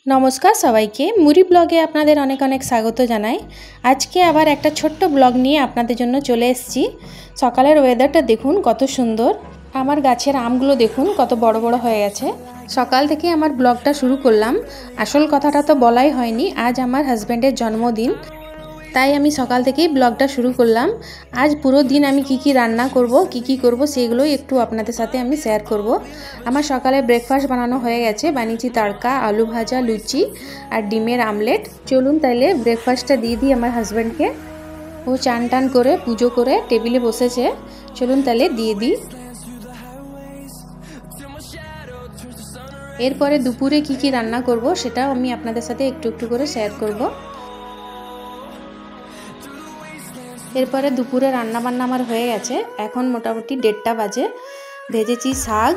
নমস্কার সবাইকে মুড়ি ব্লগে আপনাদের অনেক অনেক স্বাগত জানাই। আজকে আবার একটা ছোট্ট ব্লগ নিয়ে আপনাদের জন্য চলে এসেছি। সকালের ওয়েদারটা দেখুন কত সুন্দর, আমার গাছের আমগুলো দেখুন কত বড় বড় হয়ে গেছে। সকাল থেকে আমার ব্লগটা শুরু করলাম। আসল কথাটা তো বলাই হয়নি, আজ আমার হাজব্যান্ডের জন্মদিন, তাই আমি সকাল থেকেই ব্লগটা শুরু করলাম। আজ পুরো দিন আমি কি রান্না করব, কি করব সেগুলোই একটু আপনাদের সাথে আমি শেয়ার করব। আমার সকালে ব্রেকফাস্ট বানানো হয়ে গেছে, বানিয়েছি তড়কা, আলু ভাজা, লুচি আর ডিমের আমলেট। চলুন তাইলে ব্রেকফাস্টটা দিয়ে দিই আমার হাজব্যান্ডকে। ও চান টান করে পুজো করে টেবিলে বসেছে, চলুন তাহলে দিয়ে দিই। এরপরে দুপুরে কি রান্না করব সেটাও আমি আপনাদের সাথে একটু একটু করে শেয়ার করব। এরপরে দুপুরে রান্না বান্না আমার হয়ে গেছে, এখন মোটামুটি 1:30 বাজে। ভেজেছি শাক,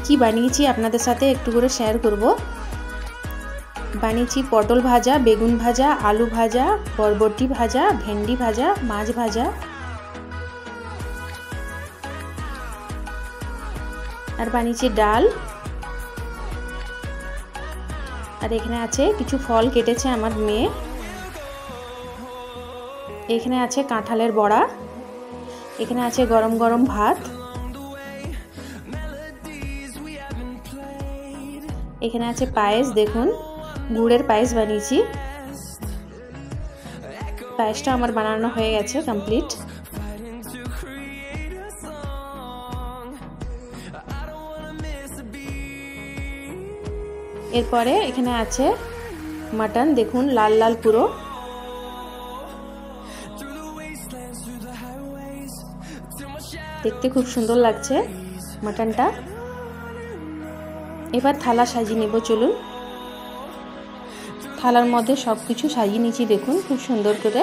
কি বানিয়েছি আপনাদের সাথে একটু করে শেয়ার করব। বানিয়েছি পটল ভাজা, বেগুন ভাজা, আলু ভাজা, বরবটি ভাজা, ভেন্ডি ভাজা, মাছ ভাজা আর বানিয়েছি ডাল। আর এখানে আছে কিছু ফল কেটেছে আমার মেয়ে। এখানে আছে কাঁঠালের বড়া, এখানে আছে গরম গরম ভাত, এখানে আছে পায়েস, দেখুন গুড়ের পায়েস বানিয়েছি। পায়েসটা আমার বানানো হয়ে গেছে কমপ্লিট। এরপরে এখানে আছে মাটন, দেখুন লাল লাল পুরো। দেখতে খুব সুন্দর লাগছে মাটনটা। এবার থালা সাজিয়ে নেব, চলুন। থালার মধ্যে সব কিছু সাজিয়ে নিয়েছি, দেখুন খুব সুন্দর করে।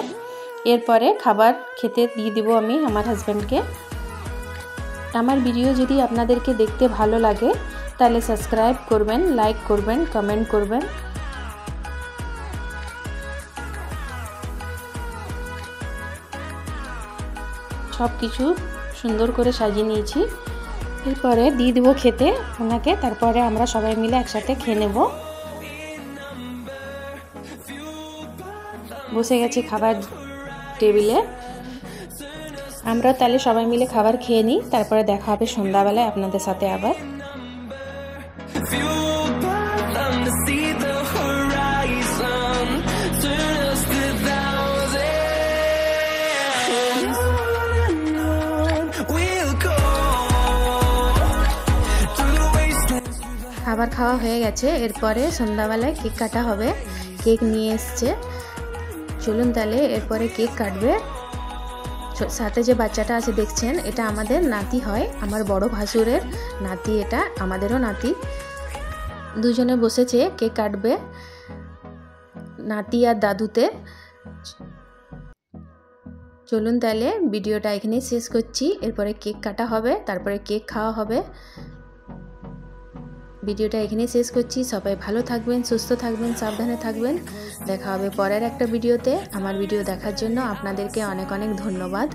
এরপরে খাবার খেতে দিয়ে দিব আমি আমার হাজব্যান্ডকে। আমার ভিডিও যদি আপনাদেরকে দেখতে ভালো লাগে তাহলে সাবস্ক্রাইব করবেন, লাইক করবেন, কমেন্ট করবেন। সব কিছু সুন্দর করে সাজিয়ে নিয়েছি। এরপরে দিয়ে দেবো খেতে ওনাকে, তারপরে আমরা সবাই মিলে একসাথে খেয়ে নেব। বসে গেছি খাবার টেবিলে। আমরা তাহলে সবাই মিলে খাবার খেয়ে নিই, তারপরে দেখা হবে সন্ধ্যাবেলায় আপনাদের সাথে আবার। খাবার খাওয়া হয়ে গেছে, এরপরে সন্ধ্যাবেলায় কেক কাটা হবে। কেক নিয়ে এসছে, চলুন তাহলে এরপরে কেক কাটবে। সাথে যে বাচ্চাটা আছে দেখছেন, এটা আমাদের নাতি হয়, আমার বড় ভাসুরের নাতি, এটা আমাদেরও নাতি। দুজনে বসেছে কেক কাটবে, নাতি আর দাদুতে। চলুন তাহলে ভিডিওটা এখানেই শেষ করছি। এরপরে কেক কাটা হবে, তারপরে কেক খাওয়া হবে। ভিডিওটা এখানেই শেষ করছি। সবাই ভালো থাকবেন, সুস্থ থাকবেন, সাবধানে থাকবেন। দেখা হবে পরের একটা ভিডিওতে। আমার ভিডিও দেখার জন্য আপনাদেরকে অনেক অনেক ধন্যবাদ।